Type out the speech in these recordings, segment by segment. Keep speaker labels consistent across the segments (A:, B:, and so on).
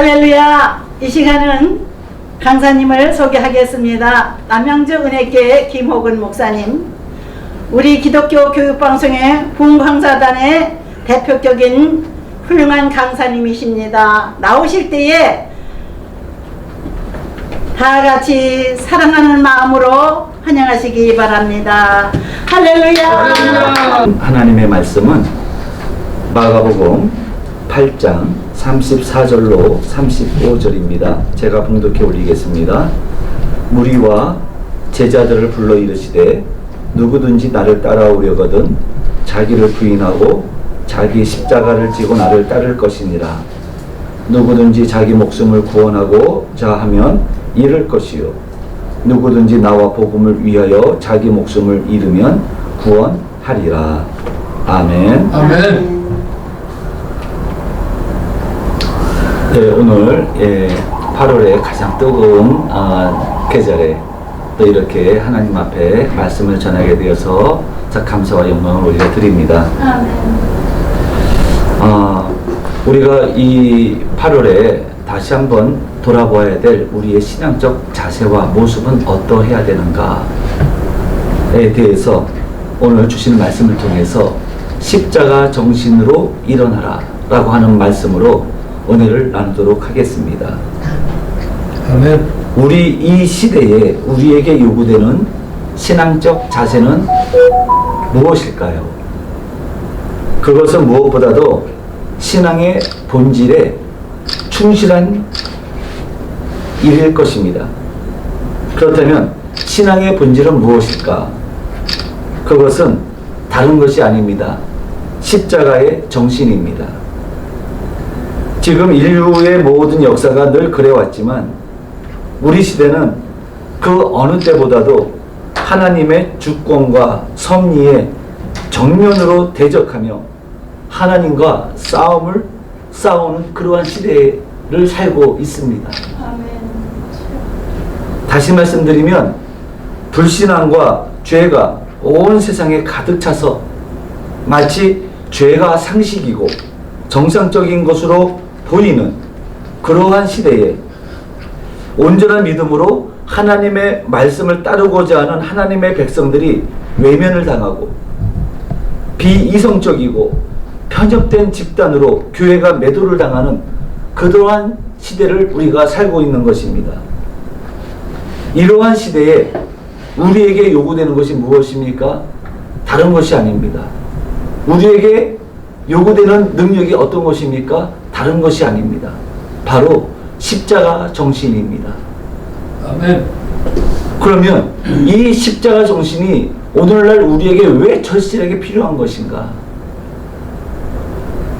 A: 할렐루야! 이 시간은 강사님을 소개하겠습니다. 남양주 은혜교회 김호근 목사님, 우리 기독교 교육방송의 붕강사단의 대표격인 훌륭한 강사님이십니다. 나오실 때에 다 같이 사랑하는 마음으로 환영하시기 바랍니다. 할렐루야!
B: 하나님의 말씀은 마가복음 8장 34절로 35절입니다. 제가 봉독해 올리겠습니다. 무리와 제자들을 불러 이르시되 누구든지 나를 따라오려거든 자기를 부인하고 자기 십자가를 지고 나를 따를 것이니라. 누구든지 자기 목숨을 구원하고자 하면 잃을 것이요 누구든지 나와 복음을 위하여 자기 목숨을 잃으면 구원하리라. 아멘.
C: 아멘.
B: 네, 오늘 8월의 가장 뜨거운 계절에 또 이렇게 하나님 앞에 말씀을 전하게 되어서 감사와 영광을 올려드립니다. 우리가 이 8월에 다시 한번 돌아보아야 될 우리의 신앙적 자세와 모습은 어떠해야 되는가에 대해서 오늘 주시는 말씀을 통해서 십자가 정신으로 일어나라 라고 하는 말씀으로 은혜를 나누도록 하겠습니다.
C: 아멘.
B: 우리 이 시대에 우리에게 요구되는 신앙적 자세는 무엇일까요? 그것은 무엇보다도 신앙의 본질에 충실한 일일 것입니다. 그렇다면 신앙의 본질은 무엇일까? 그것은 다른 것이 아닙니다. 십자가의 정신입니다. 지금 인류의 모든 역사가 늘 그래왔지만 우리 시대는 그 어느 때보다도 하나님의 주권과 섭리에 정면으로 대적하며 하나님과 싸우는 그러한 시대를 살고 있습니다. 다시 말씀드리면 불신앙과 죄가 온 세상에 가득 차서 마치 죄가 상식이고 정상적인 것으로 보이는 그러한 시대에 온전한 믿음으로 하나님의 말씀을 따르고자 하는 하나님의 백성들이 외면을 당하고 비이성적이고 편협된 집단으로 교회가 매도를 당하는 그러한 시대를 우리가 살고 있는 것입니다. 이러한 시대에 우리에게 요구되는 것이 무엇입니까? 다른 것이 아닙니다. 우리에게 요구되는 능력이 어떤 것입니까? 다른 것이 아닙니다. 바로 십자가 정신입니다.
C: 아멘.
B: 그러면 이 십자가 정신이 오늘날 우리에게 왜 절실하게 필요한 것인가?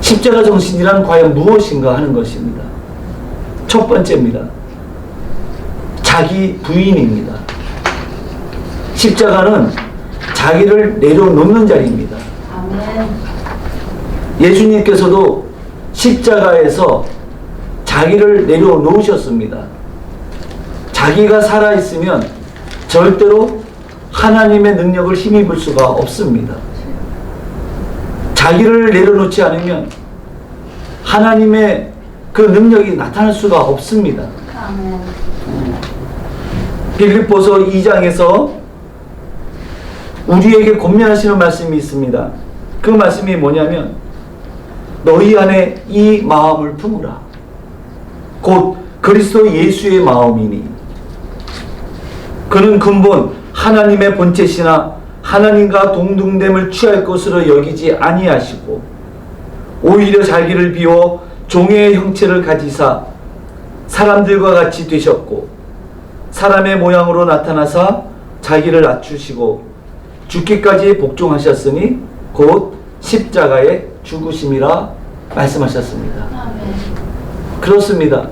B: 십자가 정신이란 과연 무엇인가 하는 것입니다. 첫 번째입니다. 자기 부인입니다. 십자가는 자기를 내려놓는 자리입니다. 예수님께서도 십자가에서 자기를 내려놓으셨습니다. 자기가 살아있으면 절대로 하나님의 능력을 힘입을 수가 없습니다. 자기를 내려놓지 않으면 하나님의 그 능력이 나타날 수가 없습니다. 빌립보서 2장에서 우리에게 권면하시는 말씀이 있습니다. 그 말씀이 뭐냐면 너희 안에 이 마음을 품으라. 곧 그리스도 예수의 마음이니 그는 근본 하나님의 본체시나 하나님과 동등됨을 취할 것으로 여기지 아니하시고 오히려 자기를 비워 종의 형체를 가지사 사람들과 같이 되셨고 사람의 모양으로 나타나사 자기를 낮추시고 죽기까지 복종하셨으니 곧 십자가의 죽으심이라 말씀하셨습니다. 그렇습니다.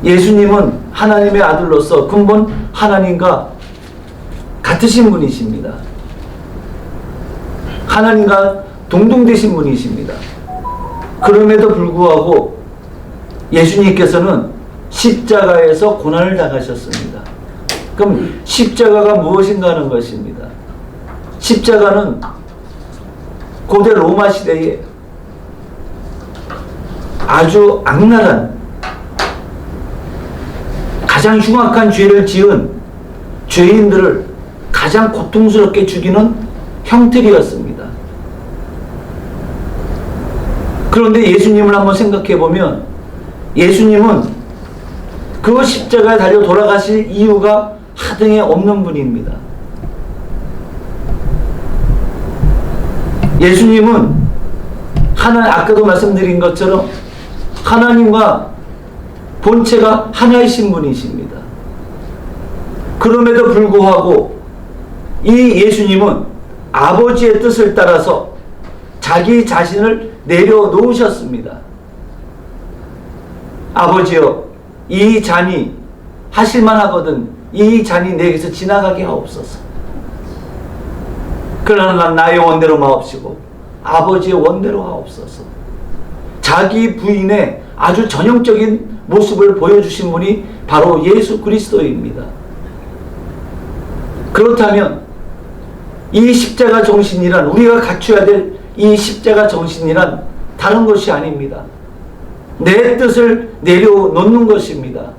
B: 예수님은 하나님의 아들로서 근본 하나님과 같으신 분이십니다. 하나님과 동등되신 분이십니다. 그럼에도 불구하고 예수님께서는 십자가에서 고난을 당하셨습니다. 그럼 십자가가 무엇인가 하는 것입니다. 십자가는 고대 로마 시대에 아주 악랄한 가장 흉악한 죄를 지은 죄인들을 가장 고통스럽게 죽이는 형틀이었습니다. 그런데 예수님을 한번 생각해 보면 예수님은 그 십자가에 달려 돌아가실 이유가 하등에 없는 분입니다. 예수님은 아까도 말씀드린 것처럼 하나님과 본체가 하나이신 분이십니다. 그럼에도 불구하고 이 예수님은 아버지의 뜻을 따라서 자기 자신을 내려놓으셨습니다. 아버지여, 이 잔이 하실만 하거든 이 잔이 내게서 지나가게 하옵소서. 그러나 난 나의 원대로 마옵시고 아버지의 원대로 하옵소서. 자기 부인의 아주 전형적인 모습을 보여주신 분이 바로 예수 그리스도입니다. 그렇다면 이 십자가 정신이란, 우리가 갖춰야 될 이 십자가 정신이란 다른 것이 아닙니다. 내 뜻을 내려놓는 것입니다.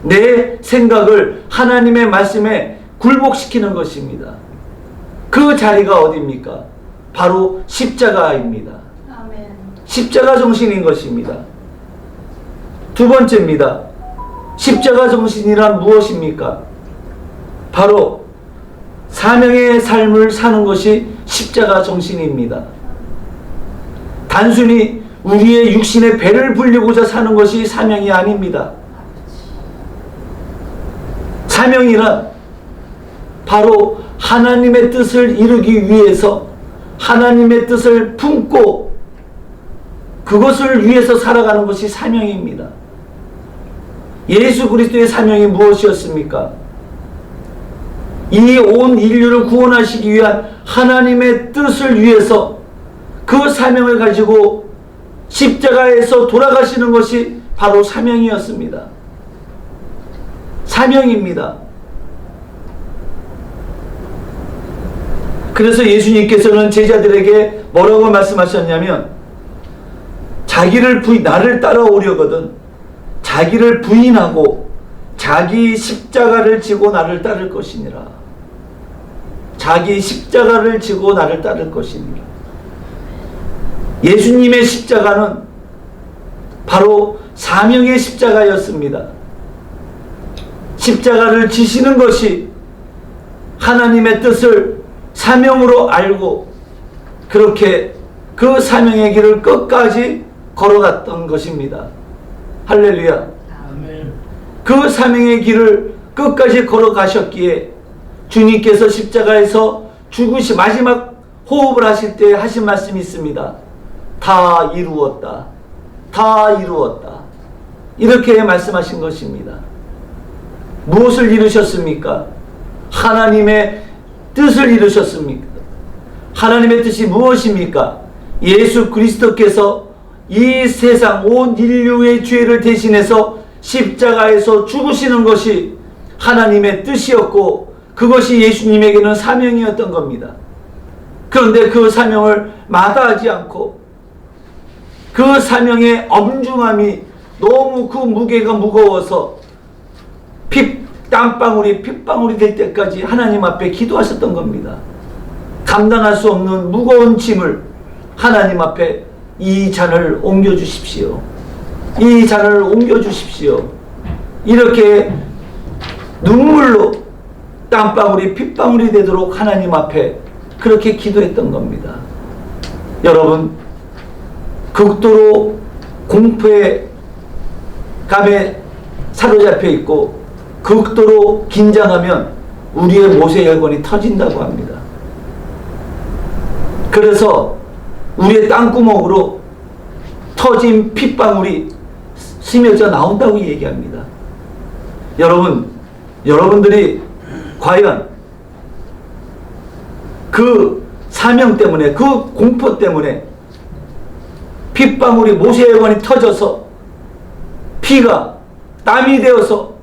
B: 내 생각을 하나님의 말씀에 굴복시키는 것입니다. 그 자리가 어디입니까? 바로 십자가입니다.
A: 아멘.
B: 십자가 정신인 것입니다. 두 번째입니다. 십자가 정신이란 무엇입니까? 바로 사명의 삶을 사는 것이 십자가 정신입니다. 단순히 우리의 육신의 배를 불리고자 사는 것이 사명이 아닙니다. 사명이란 바로 하나님의 뜻을 이루기 위해서 하나님의 뜻을 품고 그것을 위해서 살아가는 것이 사명입니다. 예수 그리스도의 사명이 무엇이었습니까? 이 온 인류를 구원하시기 위한 하나님의 뜻을 위해서 그 사명을 가지고 십자가에서 돌아가시는 것이 바로 사명이었습니다. 사명입니다. 그래서 예수님께서는 제자들에게 뭐라고 말씀하셨냐면, 나를 따라오려거든 자기를 부인하고 자기 십자가를 지고 나를 따를 것이니라. 자기 십자가를 지고 나를 따를 것이니라. 예수님의 십자가는 바로 사명의 십자가였습니다. 십자가를 지시는 것이 하나님의 뜻을 사명으로 알고 그렇게 그 사명의 길을 끝까지 걸어갔던 것입니다. 할렐루야.
C: 아멘.
B: 그 사명의 길을 끝까지 걸어가셨기에 주님께서 십자가에서 마지막 호흡을 하실 때 하신 말씀이 있습니다. 다 이루었다. 다 이루었다. 이렇게 말씀하신 것입니다. 무엇을 이루셨습니까? 하나님의 뜻을 이루셨습니까? 하나님의 뜻이 무엇입니까? 예수 그리스도께서 이 세상 온 인류의 죄를 대신해서 십자가에서 죽으시는 것이 하나님의 뜻이었고 그것이 예수님에게는 사명이었던 겁니다. 그런데 그 사명을 마다하지 않고 그 사명의 엄중함이 너무 그 무게가 무거워서 땀방울이 핏방울이 될 때까지 하나님 앞에 기도하셨던 겁니다. 감당할 수 없는 무거운 짐을 하나님 앞에 이 잔을 옮겨주십시오. 이 잔을 옮겨주십시오. 이렇게 눈물로 땀방울이 핏방울이 되도록 하나님 앞에 그렇게 기도했던 겁니다. 여러분, 극도로 공포의 감에 사로잡혀 있고 극도로 긴장하면 우리의 모세혈관이 터진다고 합니다. 그래서 우리의 땅구멍으로 터진 핏방울이 스며져 나온다고 얘기합니다. 여러분들이 과연 그 사명 때문에, 그 공포 때문에 핏방울이 모세혈관이 터져서 피가 땀이 되어서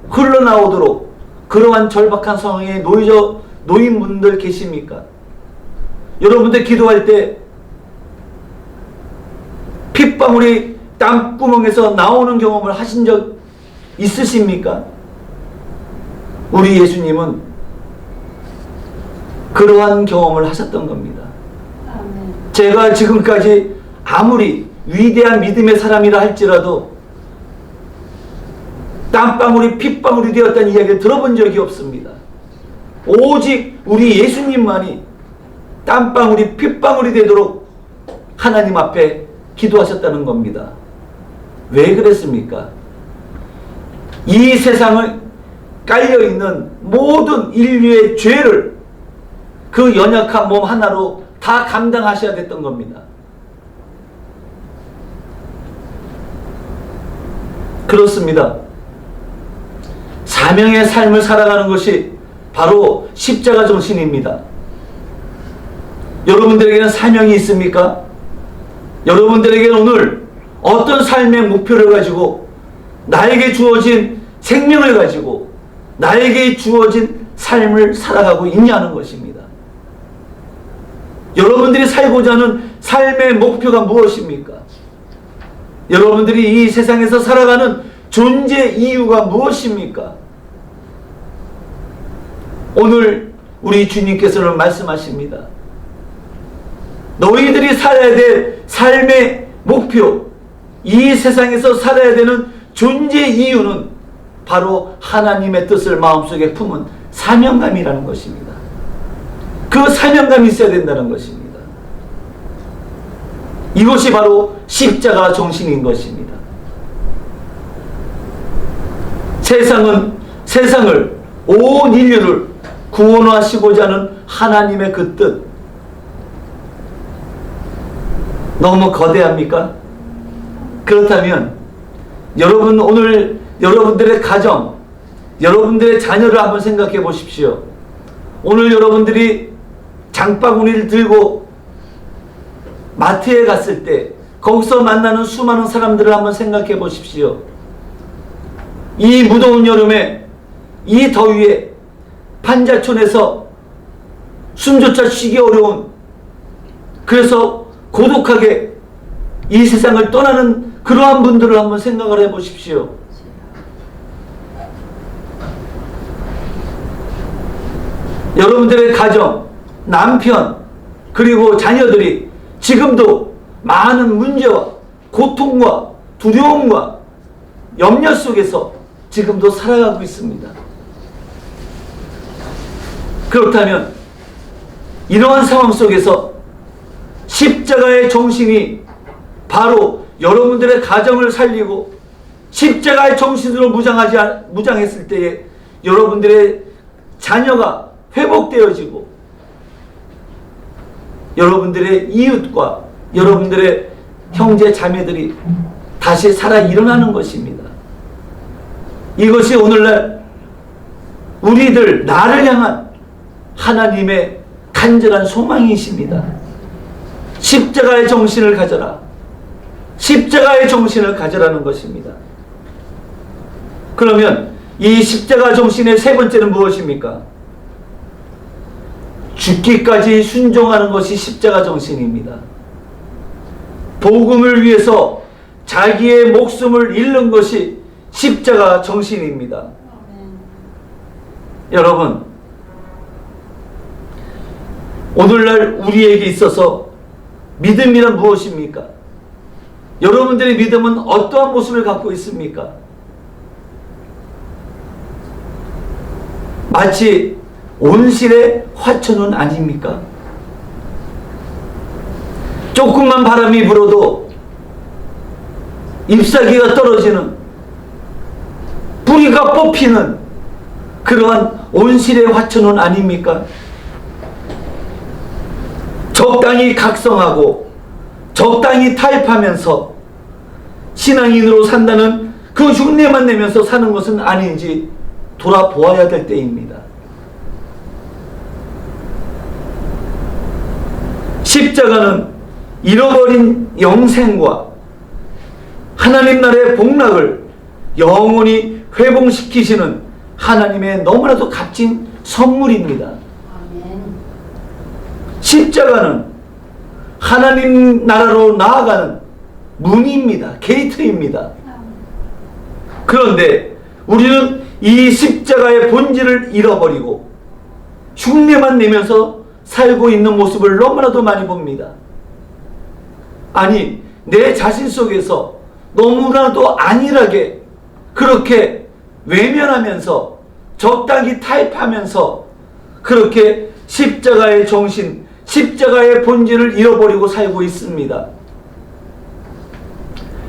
B: 흘러나오도록 그러한 절박한 상황에 놓인 분들 계십니까? 여러분들 기도할 때 핏방울이 땀구멍에서 나오는 경험을 하신 적 있으십니까? 우리 예수님은 그러한 경험을 하셨던 겁니다. 제가 지금까지 아무리 위대한 믿음의 사람이라 할지라도 땀방울이 핏방울이 되었다는 이야기를 들어본 적이 없습니다. 오직 우리 예수님만이 땀방울이 핏방울이 되도록 하나님 앞에 기도하셨다는 겁니다. 왜 그랬습니까? 이 세상을 깔려있는 모든 인류의 죄를 그 연약한 몸 하나로 다 감당하셔야 됐던 겁니다. 그렇습니다. 사명의 삶을 살아가는 것이 바로 십자가 정신입니다. 여러분들에게는 사명이 있습니까? 여러분들에게는 오늘 어떤 삶의 목표를 가지고 나에게 주어진 생명을 가지고 나에게 주어진 삶을 살아가고 있냐는 것입니다. 여러분들이 살고자 하는 삶의 목표가 무엇입니까? 여러분들이 이 세상에서 살아가는 존재 이유가 무엇입니까? 오늘 우리 주님께서는 말씀하십니다. 너희들이 살아야 될 삶의 목표, 이 세상에서 살아야 되는 존재 이유는 바로 하나님의 뜻을 마음속에 품은 사명감이라는 것입니다. 그 사명감이 있어야 된다는 것입니다. 이것이 바로 십자가 정신인 것입니다. 세상을 온 인류를 구원하시고자 하는 하나님의 그 뜻 너무 거대합니까? 그렇다면 여러분 오늘 여러분들의 가정, 여러분들의 자녀를 한번 생각해 보십시오. 오늘 여러분들이 장바구니를 들고 마트에 갔을 때 거기서 만나는 수많은 사람들을 한번 생각해 보십시오. 이 무더운 여름에 이 더위에 판자촌에서 숨조차 쉬기 어려운, 그래서 고독하게 이 세상을 떠나는 그러한 분들을 한번 생각을 해 보십시오. 여러분들의 가정, 남편, 그리고 자녀들이 지금도 많은 문제와 고통과 두려움과 염려 속에서 지금도 살아가고 있습니다. 그렇다면 이러한 상황 속에서 십자가의 정신이 바로 여러분들의 가정을 살리고 십자가의 정신으로 무장했을 때에 여러분들의 자녀가 회복되어지고 여러분들의 이웃과 여러분들의 형제 자매들이 다시 살아 일어나는 것입니다. 이것이 오늘날 우리들 나를 향한 하나님의 간절한 소망이십니다. 십자가의 정신을 가져라. 십자가의 정신을 가져라는 것입니다. 그러면 이 십자가 정신의 세 번째는 무엇입니까? 죽기까지 순종하는 것이 십자가 정신입니다. 복음을 위해서 자기의 목숨을 잃는 것이 십자가 정신입니다. 여러분, 오늘날 우리에게 있어서 믿음이란 무엇입니까? 여러분들의 믿음은 어떠한 모습을 갖고 있습니까? 마치 온실의 화초는 아닙니까? 조금만 바람이 불어도 잎사귀가 떨어지는, 뿌리가 뽑히는 그러한 온실의 화초는 아닙니까? 적당히 각성하고 적당히 타협하면서 신앙인으로 산다는 그 흉내만 내면서 사는 것은 아닌지 돌아보아야 될 때입니다. 십자가는 잃어버린 영생과 하나님 나라의 복락을 영원히 회복시키시는 하나님의 너무나도 값진 선물입니다. 십자가는 하나님 나라로 나아가는 문입니다. 게이트입니다. 그런데 우리는 이 십자가의 본질을 잃어버리고 흉내만 내면서 살고 있는 모습을 너무나도 많이 봅니다. 아니, 내 자신 속에서 너무나도 안일하게 그렇게 외면하면서 적당히 타협하면서 그렇게 십자가의 정신, 십자가의 본질을 잃어버리고 살고 있습니다.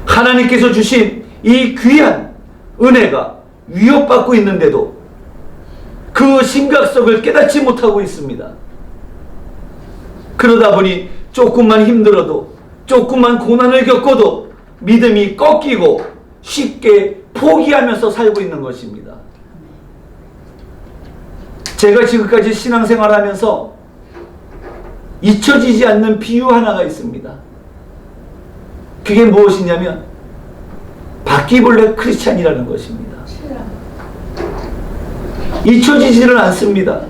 B: 하나님께서 주신 이 귀한 은혜가 위협받고 있는데도 그 심각성을 깨닫지 못하고 있습니다. 그러다 보니 조금만 힘들어도, 조금만 고난을 겪어도 믿음이 꺾이고 쉽게 포기하면서 살고 있는 것입니다. 제가 지금까지 신앙생활하면서 잊혀지지 않는 비유 하나가 있습니다. 그게 무엇이냐면 바퀴벌레 크리스찬이라는 것입니다. 잊혀지지를 않습니다.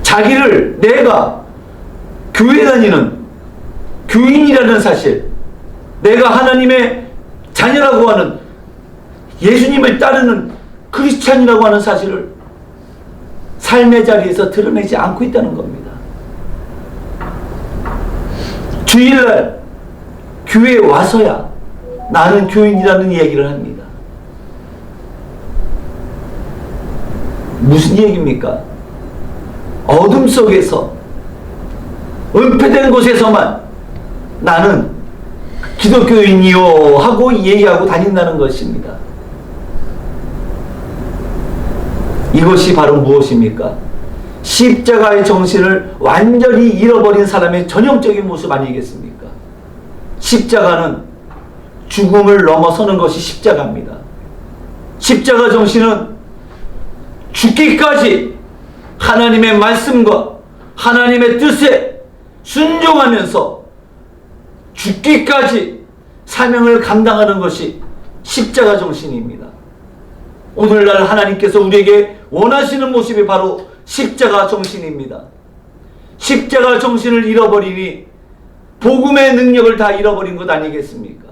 B: 자기를 내가 교회 다니는 교인이라는 사실, 내가 하나님의 자녀라고 하는, 예수님을 따르는 크리스찬이라고 하는 사실을 삶의 자리에서 드러내지 않고 있다는 겁니다. 주일날 교회에 와서야 나는 교인이라는 얘기를 합니다. 무슨 얘기입니까? 어둠 속에서 은폐된 곳에서만 나는 기독교인이요 하고 얘기하고 다닌다는 것입니다. 이것이 바로 무엇입니까? 십자가의 정신을 완전히 잃어버린 사람의 전형적인 모습 아니겠습니까? 십자가는 죽음을 넘어서는 것이 십자가입니다. 십자가 정신은 죽기까지 하나님의 말씀과 하나님의 뜻에 순종하면서 죽기까지 사명을 감당하는 것이 십자가 정신입니다. 오늘날 하나님께서 우리에게 원하시는 모습이 바로 십자가 정신입니다. 십자가 정신을 잃어버리니 복음의 능력을 다 잃어버린 것 아니겠습니까?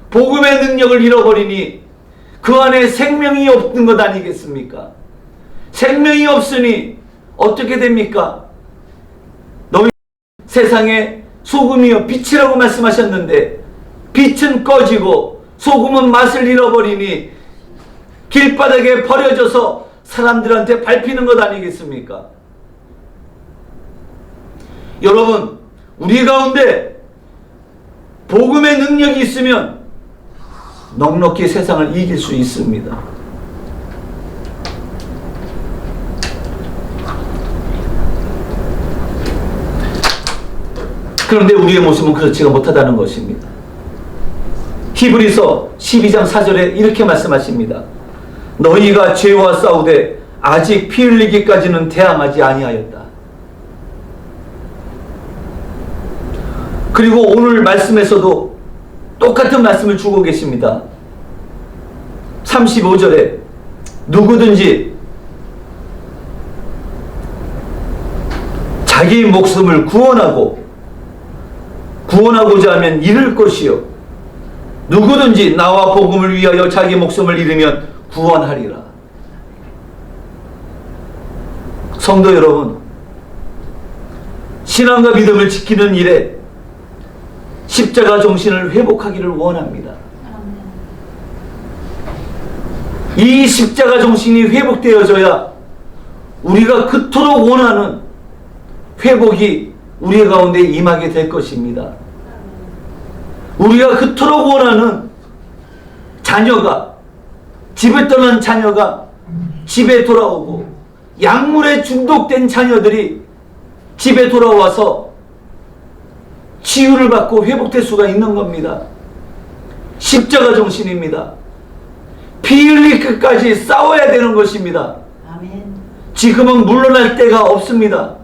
B: 복음의 능력을 잃어버리니 그 안에 생명이 없는 것 아니겠습니까? 생명이 없으니 어떻게 됩니까? 너희 세상에 소금이요 빛이라고 말씀하셨는데 빛은 꺼지고 소금은 맛을 잃어버리니 길바닥에 버려져서 사람들한테 밟히는 것 아니겠습니까? 여러분, 우리 가운데 복음의 능력이 있으면 넉넉히 세상을 이길 수 있습니다. 그런데 우리의 모습은 그렇지가 못하다는 것입니다. 히브리서 12장 4절에 이렇게 말씀하십니다. 너희가 죄와 싸우되 아직 피 흘리기까지는 대항하지 아니하였다. 그리고 오늘 말씀에서도 똑같은 말씀을 주고 계십니다. 35절에 누구든지 자기 목숨을 구원하고자 하면 잃을 것이요 누구든지 나와 복음을 위하여 자기 목숨을 잃으면 구원하리라. 성도 여러분, 신앙과 믿음을 지키는 일에 십자가 정신을 회복하기를 원합니다. 이 십자가 정신이 회복되어져야 우리가 그토록 원하는 회복이 우리 가운데 임하게 될 것입니다. 우리가 그토록 원하는 자녀가, 집을 떠난 자녀가 집에 돌아오고 약물에 중독된 자녀들이 집에 돌아와서 치유를 받고 회복될 수가 있는 겁니다. 십자가 정신입니다. 피 흘릴 끝까지 싸워야 되는 것입니다.
A: 아멘.
B: 지금은 물러날 때가 없습니다.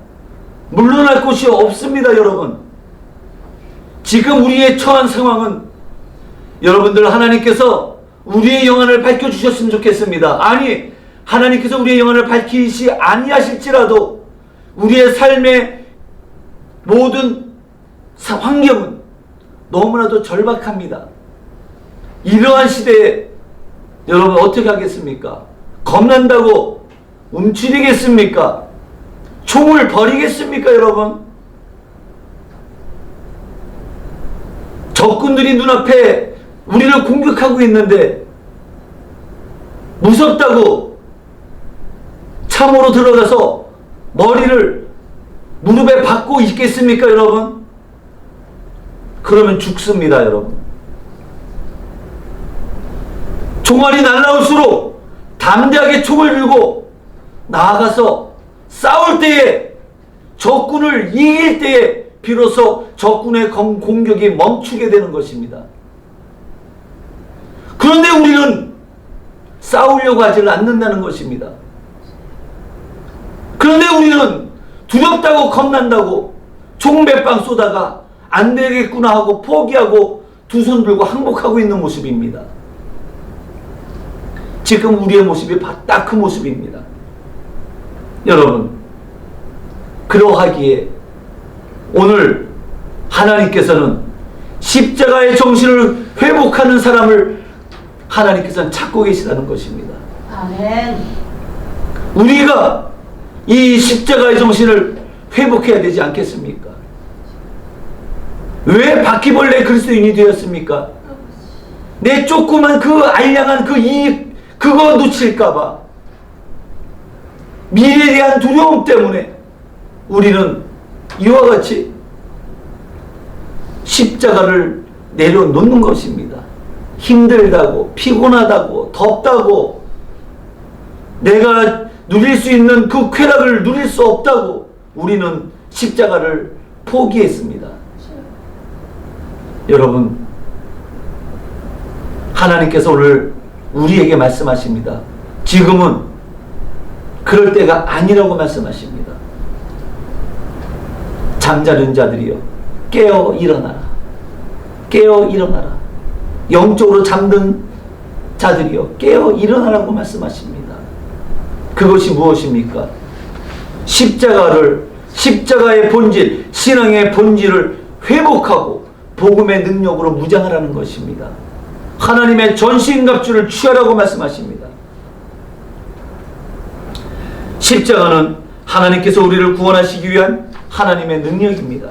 B: 물러날 곳이 없습니다, 여러분. 지금 우리의 처한 상황은 여러분들 하나님께서 우리의 영안을 밝혀주셨으면 좋겠습니다. 아니, 하나님께서 우리의 영안을 밝히시 아니하실지라도 우리의 삶의 모든 환경은 너무나도 절박합니다. 이러한 시대에 여러분 어떻게 하겠습니까? 겁난다고 움츠리겠습니까? 총을 버리겠습니까, 여러분? 적군들이 눈앞에 우리를 공격하고 있는데 무섭다고 참으로 들어가서 머리를 무릎에 박고 있겠습니까, 여러분? 그러면 죽습니다, 여러분. 총알이 날라올수록 담대하게 총을 들고 나아가서 싸울 때에, 적군을 이길 때에 비로소 적군의 공격이 멈추게 되는 것입니다. 그런데 우리는 싸우려고 하지 않는다는 것입니다. 그런데 우리는 두렵다고 겁난다고 총 몇 방 쏘다가 안 되겠구나 하고 포기하고 두 손 들고 항복하고 있는 모습입니다. 지금 우리의 모습이 딱 그 모습입니다. 여러분, 그러하기에 오늘 하나님께서는 십자가의 정신을 회복하는 사람을 하나님께서는 찾고 계시다는 것입니다.
A: 아멘.
B: 우리가 이 십자가의 정신을 회복해야 되지 않겠습니까? 왜 바퀴벌레 그리스도인이 되었습니까? 내 조그만 그 알량한 그 이익, 그거 놓칠까봐, 미래에 대한 두려움 때문에 우리는 이와 같이 십자가를 내려놓는 것입니다. 힘들다고, 피곤하다고, 덥다고, 내가 누릴 수 있는 그 쾌락을 누릴 수 없다고 우리는 십자가를 포기했습니다. 여러분, 하나님께서 오늘 우리에게 말씀하십니다. 지금은 그럴 때가 아니라고 말씀하십니다. 잠자는 자들이여 깨어 일어나라. 깨어 일어나라. 영적으로 잠든 자들이여 깨어 일어나라고 말씀하십니다. 그것이 무엇입니까? 십자가의 본질, 신앙의 본질을 회복하고 복음의 능력으로 무장하라는 것입니다. 하나님의 전신갑주를 취하라고 말씀하십니다. 십자가는 하나님께서 우리를 구원하시기 위한 하나님의 능력입니다.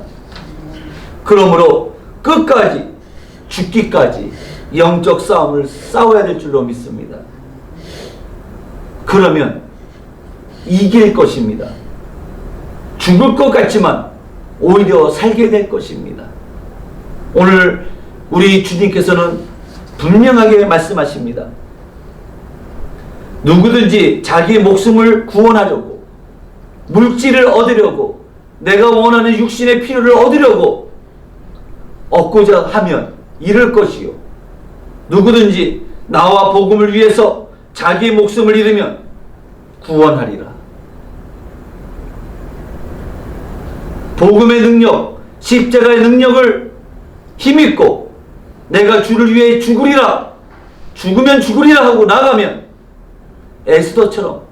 B: 그러므로 끝까지, 죽기까지 영적 싸움을 싸워야 될 줄로 믿습니다. 그러면 이길 것입니다. 죽을 것 같지만 오히려 살게 될 것입니다. 오늘 우리 주님께서는 분명하게 말씀하십니다. 누구든지 자기의 목숨을 구원하려고, 물질을 얻으려고, 내가 원하는 육신의 필요를 얻으려고 얻고자 하면 잃을 것이요, 누구든지 나와 복음을 위해서 자기의 목숨을 잃으면 구원하리라. 복음의 능력, 십자가의 능력을 힘입고 내가 주를 위해 죽으리라, 죽으면 죽으리라 하고 나가면 에스더처럼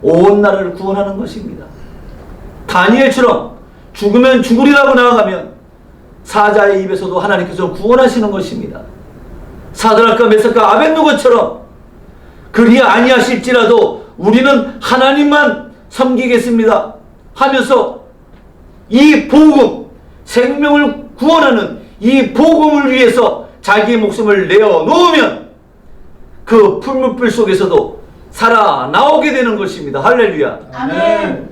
B: 온 나라를 구원하는 것입니다. 다니엘처럼 죽으면 죽으리라고 나아가면 사자의 입에서도 하나님께서 구원하시는 것입니다. 사드락과 메삭과 아벳느고처럼 그리 아니하실지라도 우리는 하나님만 섬기겠습니다 하면서 이 복음, 생명을 구원하는 이 복음을 위해서 자기의 목숨을 내어놓으면 그 풀무불 속에서도 살아나오게 되는 것입니다. 할렐루야.
A: 아멘.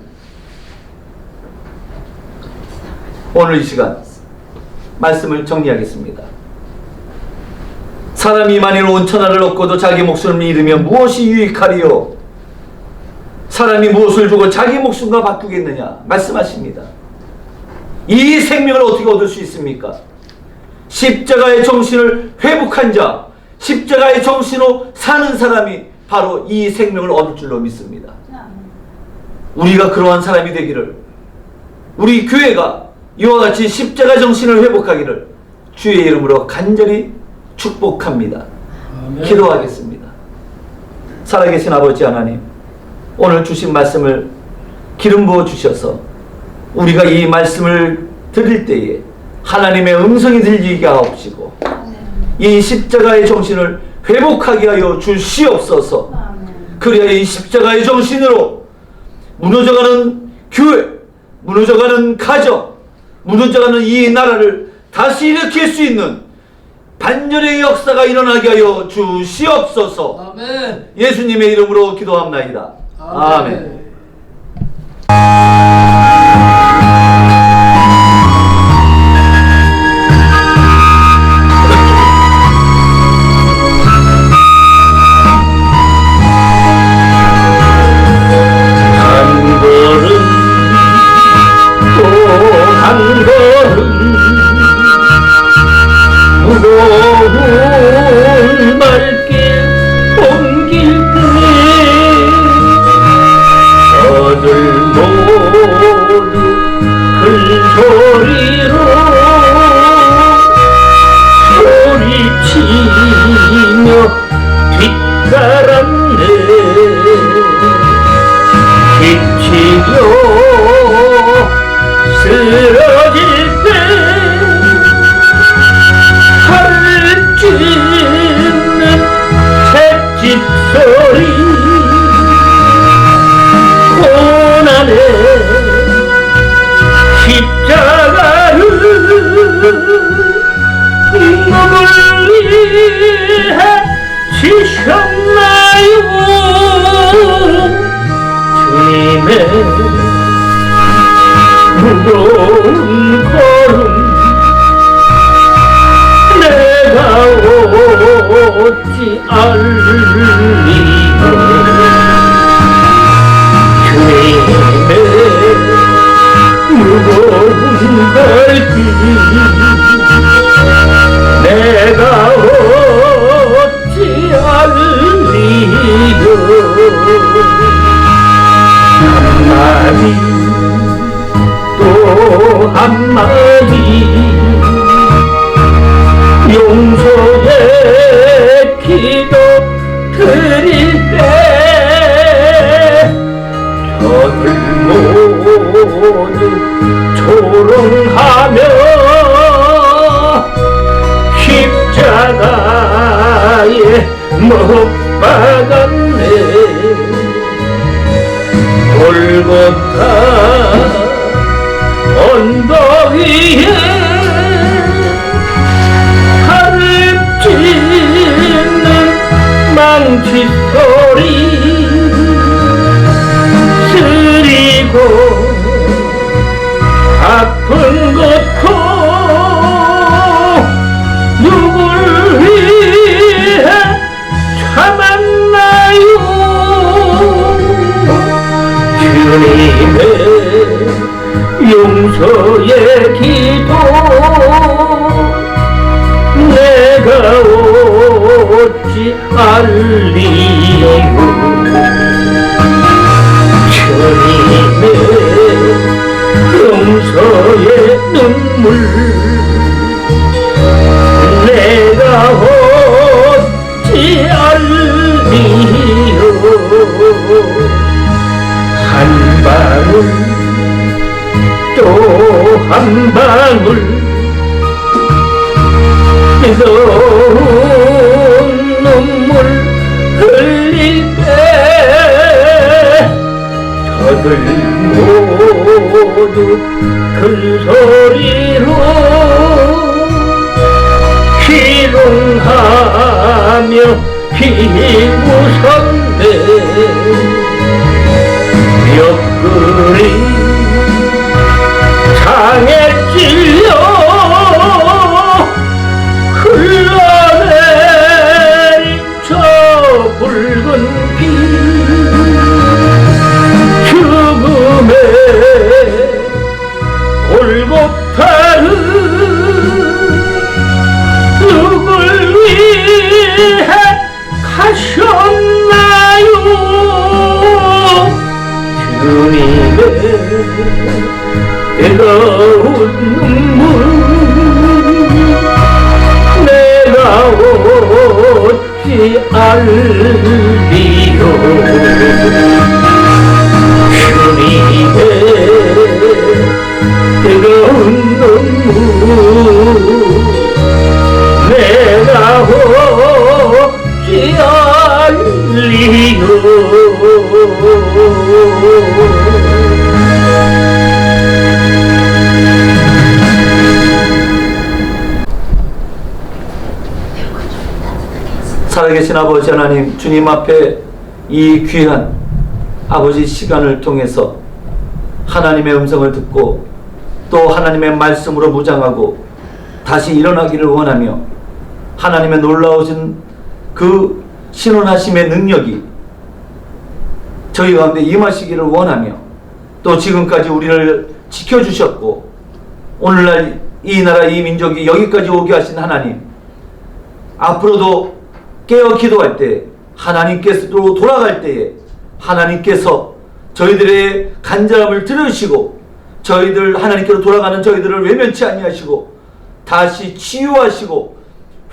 B: 오늘 이 시간 말씀을 정리하겠습니다. 사람이 만일 온 천하를 얻고도 자기 목숨을 잃으면 무엇이 유익하리요? 사람이 무엇을 주고 자기 목숨과 바꾸겠느냐? 말씀하십니다. 이 생명을 어떻게 얻을 수 있습니까? 십자가의 정신을 회복한 자, 십자가의 정신으로 사는 사람이 바로 이 생명을 얻을 줄로 믿습니다. 우리가 그러한 사람이 되기를, 우리 교회가 이와 같이 십자가 정신을 회복하기를 주의 이름으로 간절히 축복합니다.
C: 아멘.
B: 기도하겠습니다. 살아계신 아버지 하나님, 오늘 주신 말씀을 기름 부어 주셔서 우리가 이 말씀을 들을 때에 하나님의 음성이 들리게 하옵시고 이 십자가의 정신을 회복하게 하여 주시옵소서. 그래야 이 십자가의 정신으로 무너져가는 교회, 무너져가는 가정, 무너져가는 이 나라를 다시 일으킬 수 있는 반전의 역사가 일어나게 하여 주시옵소서.
C: 아멘.
B: 예수님의 이름으로 기도합나이다. 아멘. 한 걸음 또 한 걸음 무거운 발길 옮길 때 저들 모두 큰 소리로 소리치며 뒷가람네 지치려 쓰러질 때 팔을 찢는 새집 소리 고난의 십자가를 누굴 위해 지셨나요? 주님의 무거운 걸음 내가 어찌 알리고 주님의 무거운 발길 내가 어찌 알리고 한마디 또 한마디 용서의 기도 드릴 때 저들 모두 조롱하며 십자가에 못 박았네. 골고타 언덕 위에 팔을 찢는 망치 소리 쓰리고 아픈 곳고 누굴 위해 참았나요? 주님의 용서의 기도 내가 어찌 알리고 주님의 용서의 눈물 내가 어찌 알리고 한 방울 또 한 방울 뜨거운 눈물 흘릴 때 저들 모두 큰 소리로 희롱하며 비웃었네. 옆구리 상에 찔려 흘러내린 저 붉은 피 죽음의 골고타를 누굴 위해 가셨나요? 주님의 뜨거운 눈물 내가 어찌 알리요? 주님의 뜨거운 눈물 내가 어찌 살아계신 아버지 하나님, 주님 앞에 이 귀한 아버지 시간을 통해서 하나님의 음성을 듣고 또 하나님의 말씀으로 무장하고 다시 일어나기를 원하며 하나님의 놀라우신 그 신원하심의 능력이 저희 가운데 임하시기를 원하며 또 지금까지 우리를 지켜주셨고 오늘날 이 나라 이 민족이 여기까지 오게 하신 하나님, 앞으로도 깨어 기도할 때 하나님께서도 돌아갈 때에 하나님께서 저희들의 간절함을 들으시고 저희들 하나님께로 돌아가는 저희들을 외면치 아니하시고 다시 치유하시고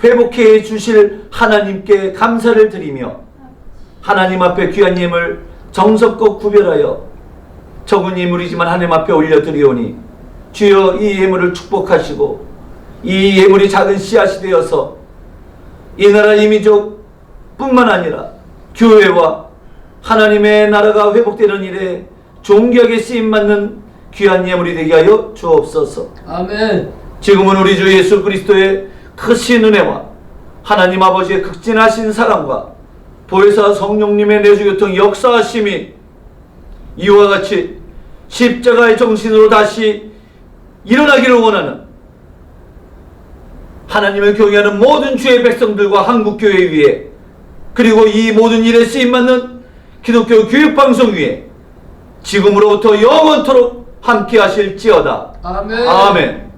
B: 회복해 주실 하나님께 감사를 드리며 하나님 앞에 귀한 예물 정성껏 구별하여 적은 예물이지만 하나님 앞에 올려드리오니 주여 이 예물을 축복하시고 이 예물이 작은 씨앗이 되어서 이 나라 이 민족 뿐만 아니라 교회와 하나님의 나라가 회복되는 일에 존귀하게 쓰임받는 귀한 예물이 되게 하여 주옵소서.
C: 아멘.
B: 지금은 우리 주 예수 그리스도의 크신 은혜와 하나님 아버지의 극진하신 사랑과 보혜사 성령님의 내주교통 역사하심이 이와 같이 십자가의 정신으로 다시 일어나기를 원하는 하나님을 경외하는 모든 주의 백성들과 한국교회 위에 그리고 이 모든 일에 쓰임받는 기독교 교육방송 위에 지금으로부터 영원토록 함께 하실지어다.
C: 아멘.
B: 아멘.